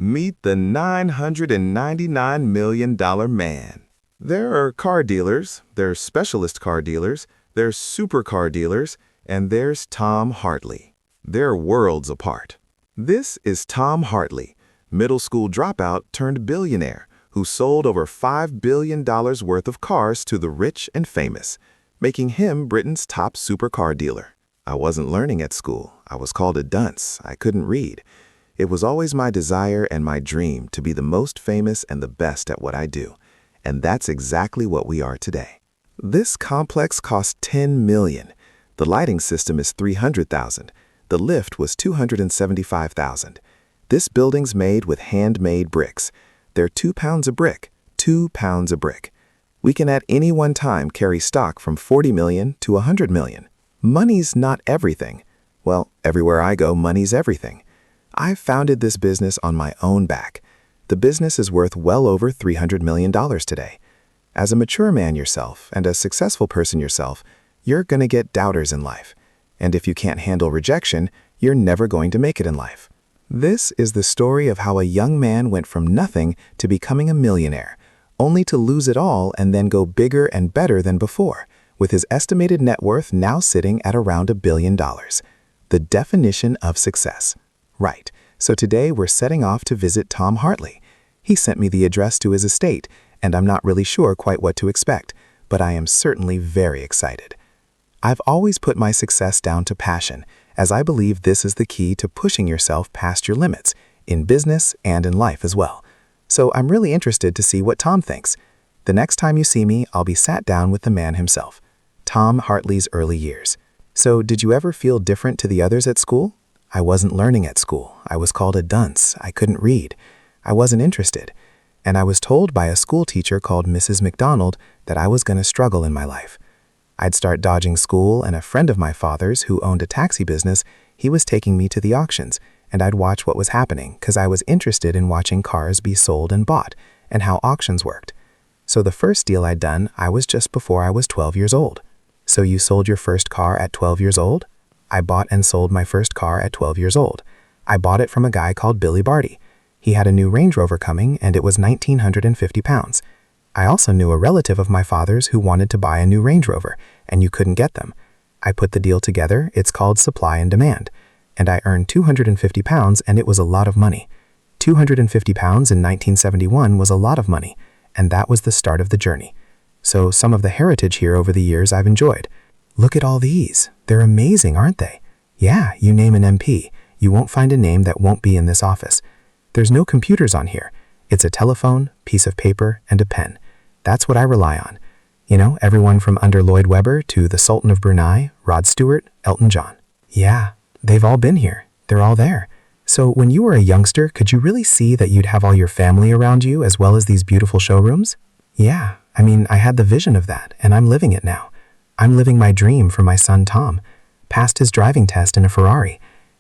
Meet the $999 million man. There are car dealers, there's specialist car dealers, there's supercar dealers, and there's Tom Hartley. They're worlds apart. This is Tom Hartley, middle school dropout turned billionaire, who sold over $5 billion worth of cars to the rich and famous, making him Britain's top supercar dealer. I wasn't learning at school. I was called a dunce. I couldn't read. It was always my desire and my dream to be the most famous and the best at what I do. And that's exactly what we are today. This complex cost $10 million. The lighting system is $300,000. The lift was $275,000. This building's made with handmade bricks. They're 2 pounds a brick, 2 pounds a brick. We can at any one time carry stock from 40 million to 100 million. Money's not everything. Well, everywhere I go, money's everything. I've founded this business on my own back. The business is worth well over $300 million today. As a mature man yourself and a successful person yourself, you're going to get doubters in life. And if you can't handle rejection, you're never going to make it in life. This is the story of how a young man went from nothing to becoming a millionaire, only to lose it all and then go bigger and better than before, with his estimated net worth now sitting at around $1 billion. The definition of success. Right, so today we're setting off to visit Tom Hartley. He sent me the address to his estate, and I'm not really sure quite what to expect, but I am certainly very excited. I've always put my success down to passion, as I believe this is the key to pushing yourself past your limits, in business and in life as well. So I'm really interested to see what Tom thinks. The next time you see me, I'll be sat down with the man himself. Tom Hartley's early years. So did you ever feel different to the others at school? I wasn't learning at school. I was called a dunce. I couldn't read. I wasn't interested. And I was told by a school teacher called Mrs. McDonald that I was going to struggle in my life. I'd start dodging school, and a friend of my father's who owned a taxi business, he was taking me to the auctions, and I'd watch what was happening because I was interested in watching cars be sold and bought and how auctions worked. So the first deal I'd done, I was just before I was 12 years old. So you sold your first car at 12 years old? I bought and sold my first car at 12 years old. I bought it from a guy called Billy Barty. He had a new Range Rover coming, and it was 1,950 pounds. I also knew a relative of my father's who wanted to buy a new Range Rover, and you couldn't get them. I put the deal together. It's called supply and demand. And I earned 250 pounds, and it was a lot of money. 250 pounds in 1971 was a lot of money, and that was the start of the journey. So some of the heritage here over the years I've enjoyed. Look at all these. They're amazing, aren't they? Yeah, you name an MP. You won't find a name that won't be in this office. There's no computers on here. It's a telephone, piece of paper, and a pen. That's what I rely on. You know, everyone from under Lloyd Webber to the Sultan of Brunei, Rod Stewart, Elton John. Yeah, they've all been here. They're all there. So when you were a youngster, could you really see that you'd have all your family around you as well as these beautiful showrooms? Yeah, I mean, I had the vision of that, and I'm living it now. I'm living my dream for my son Tom. Passed his driving test in a Ferrari,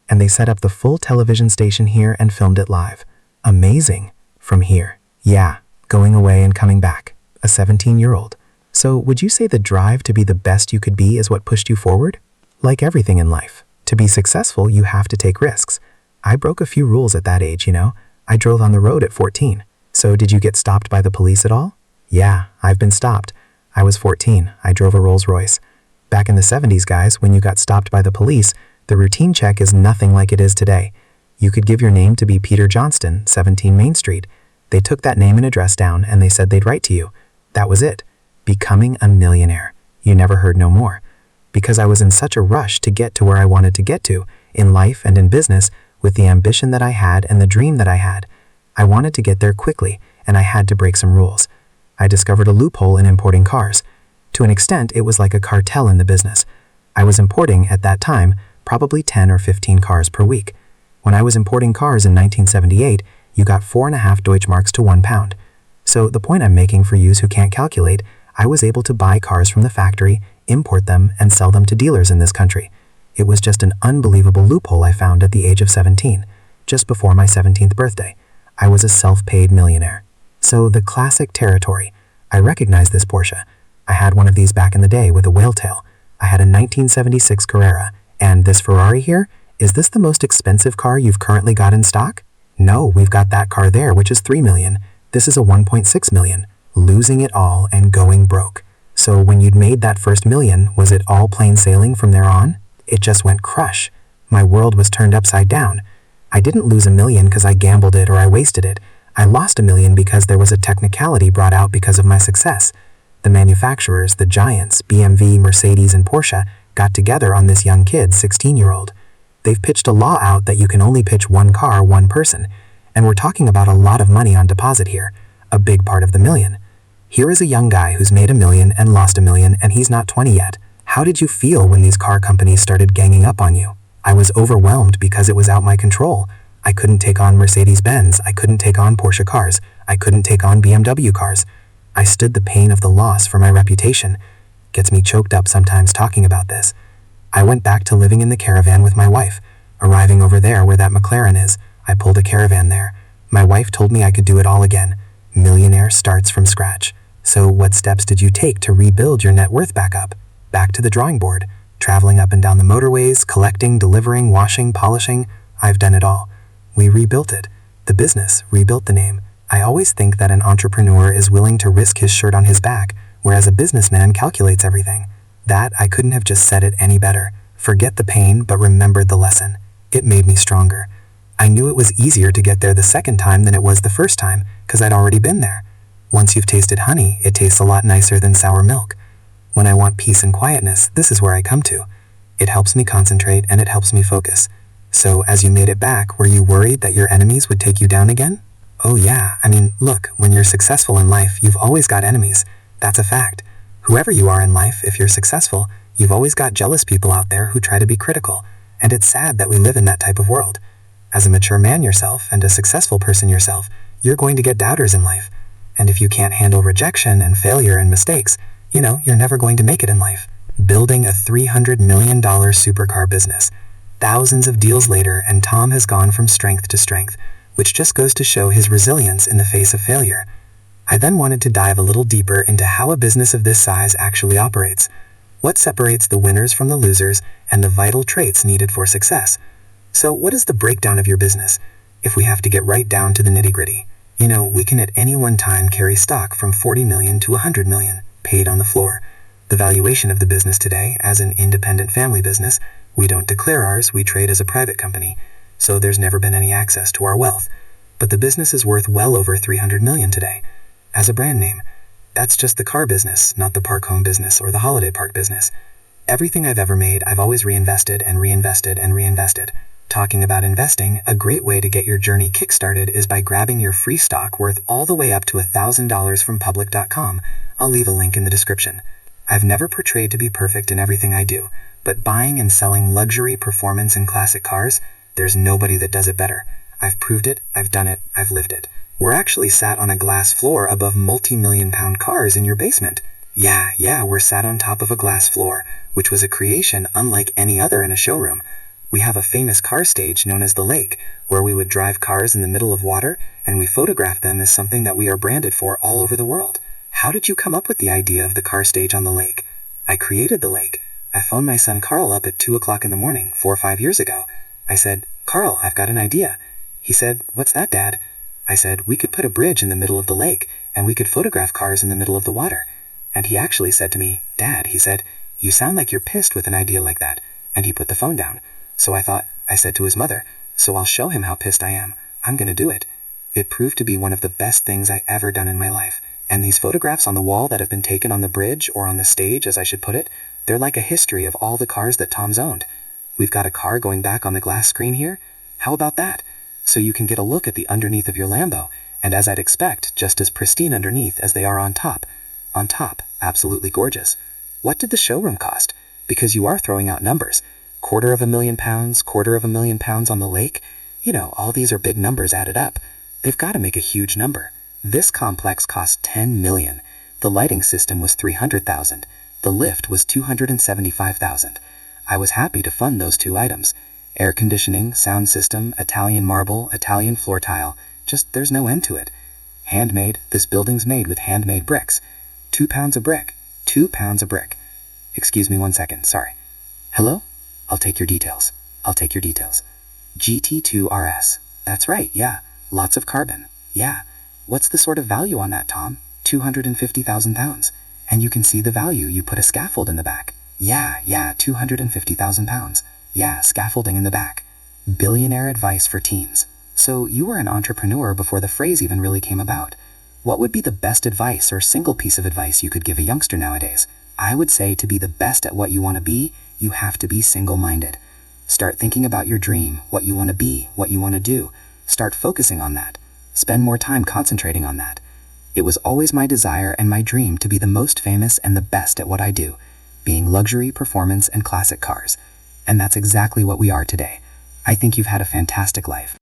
and they set up the full television station here and filmed it live. Amazing. From here. Yeah, going away and coming back. A 17-year-old. So would you say the drive to be the best you could be is what pushed you forward? Like everything in life, to be successful, you have to take risks. I broke a few rules at that age, you know. I drove on the road at 14. So did you get stopped by the police at all? Yeah, I've been stopped. I was 14. I drove a Rolls Royce. Back in the 70s, guys, when you got stopped by the police, the routine check is nothing like it is today. You could give your name to be Peter Johnston, 17 Main Street. They took that name and address down, and they said they'd write to you. That was it. Becoming a millionaire. You never heard no more. Because I was in such a rush to get to where I wanted to get to, in life and in business, with the ambition that I had and the dream that I had. I wanted to get there quickly, and I had to break some rules. I discovered a loophole in importing cars. To an extent, it was like a cartel in the business. I was importing, at that time, probably 10 or 15 cars per week. When I was importing cars in 1978, you got 4.5 Deutschmarks to 1 pound. So the point I'm making for yous who can't calculate, I was able to buy cars from the factory, import them, and sell them to dealers in this country. It was just an unbelievable loophole I found at the age of 17, just before my 17th birthday. I was a self-paid millionaire. So the classic territory. I recognize this Porsche. I had one of these back in the day with a whale tail. I had a 1976 Carrera. And this Ferrari here, is this the most expensive car you've currently got in stock? No, we've got that car there, which is 3 million. This is a 1.6 million. Losing it all and going broke. So when you'd made that first million, was it all plain sailing from there on? It just went crush. My world was turned upside down. I didn't lose a million because I gambled it or I wasted it. I lost a million because there was a technicality brought out because of my success. The manufacturers, the giants, BMW, Mercedes, and Porsche, got together on this young kid, 16-year-old. They've pitched a law out that you can only pitch one car, one person. And we're talking about a lot of money on deposit here, a big part of the million. Here is a young guy who's made a million and lost a million, and he's not 20 yet. How did you feel when these car companies started ganging up on you? I was overwhelmed because it was out my control. I couldn't take on Mercedes-Benz, I couldn't take on Porsche cars, I couldn't take on BMW cars. I stood the pain of the loss for my reputation. Gets me choked up sometimes talking about this. I went back to living in the caravan with my wife. Arriving over there where that McLaren is, I pulled a caravan there. My wife told me I could do it all again. Millionaire starts from scratch. So what steps did you take to rebuild your net worth back up? Back to the drawing board. Traveling up and down the motorways, collecting, delivering, washing, polishing. I've done it all. We rebuilt it. The business rebuilt the name. I always think that an entrepreneur is willing to risk his shirt on his back, whereas a businessman calculates everything. That I couldn't have just said it any better. Forget the pain, but remembered the lesson. It made me stronger. I knew it was easier to get there the second time than it was the first time, because I'd already been there. Once you've tasted honey, it tastes a lot nicer than sour milk. When I want peace and quietness, this is where I come to. It helps me concentrate and it helps me focus. So, as you made it back, were you worried that your enemies would take you down again? Oh yeah, I mean, look, when you're successful in life, you've always got enemies. That's a fact. Whoever you are in life, if you're successful, you've always got jealous people out there who try to be critical. And it's sad that we live in that type of world. As a mature man yourself and a successful person yourself, you're going to get doubters in life. And if you can't handle rejection and failure and mistakes, you're never going to make it in life. Building a $300 million supercar business. Thousands of deals later, and Tom has gone from strength to strength, which just goes to show his resilience in the face of failure. I then wanted to dive a little deeper into how a business of this size actually operates. What separates the winners from the losers, and the vital traits needed for success. So what is the breakdown of your business? If we have to get right down to the nitty-gritty, we can at any one time carry stock from 40 million to 100 million, paid on the floor. The valuation of the business today, as an independent family business, we don't declare ours, we trade as a private company, so there's never been any access to our wealth. But the business is worth well over 300 million today. As a brand name, that's just the car business, not the park home business or the holiday park business. Everything I've ever made, I've always reinvested and reinvested and reinvested. Talking about investing, a great way to get your journey kickstarted is by grabbing your free stock worth all the way up to $1,000 from public.com. I'll leave a link in the description. I've never portrayed to be perfect in everything I do, but buying and selling luxury, performance, and classic cars, there's nobody that does it better. I've proved it, I've done it, I've lived it. We're actually sat on a glass floor above multi-million-pound cars in your basement. Yeah, we're sat on top of a glass floor, which was a creation unlike any other in a showroom. We have a famous car stage known as the Lake, where we would drive cars in the middle of water, and we photograph them as something that we are branded for all over the world. How did you come up with the idea of the car stage on the lake? I created the lake. I phoned my son Carl up at 2 o'clock in the morning, 4 or 5 years ago. I said, "Carl, I've got an idea." He said, "What's that, Dad?" I said, "We could put a bridge in the middle of the lake, and we could photograph cars in the middle of the water." And he actually said to me, "Dad," he said, "you sound like you're pissed with an idea like that." And he put the phone down. So I said to his mother, "So I'll show him how pissed I am. I'm gonna do it." It proved to be one of the best things I ever done in my life. And these photographs on the wall that have been taken on the bridge, or on the stage as I should put it, they're like a history of all the cars that Tom's owned. We've got a car going back on the glass screen here. How about that? So you can get a look at the underneath of your Lambo, and as I'd expect, just as pristine underneath as they are on top. On top, absolutely gorgeous. What did the showroom cost? Because you are throwing out numbers. £250,000, £250,000 on the lake. All these are big numbers added up. They've got to make a huge number. This complex cost $10 million. The lighting system was $300,000. The lift was $275,000. I was happy to fund those 2 items. Air conditioning, sound system, Italian marble, Italian floor tile. Just there's no end to it. Handmade, this building's made with handmade bricks. 2 pounds of brick. 2 pounds of brick. Excuse me 1 second, sorry. Hello? I'll take your details. GT2 RS. That's right, yeah. Lots of carbon. Yeah. What's the sort of value on that, Tom? 250,000 pounds. And you can see the value. You put a scaffold in the back. Yeah, 250,000 pounds. Yeah, scaffolding in the back. Billionaire advice for teens. So you were an entrepreneur before the phrase even really came about. What would be the best advice or single piece of advice you could give a youngster nowadays? I would say to be the best at what you want to be, you have to be single-minded. Start thinking about your dream, what you want to be, what you want to do. Start focusing on that. Spend more time concentrating on that. It was always my desire and my dream to be the most famous and the best at what I do, being luxury, performance, and classic cars. And that's exactly what we are today. I think you've had a fantastic life.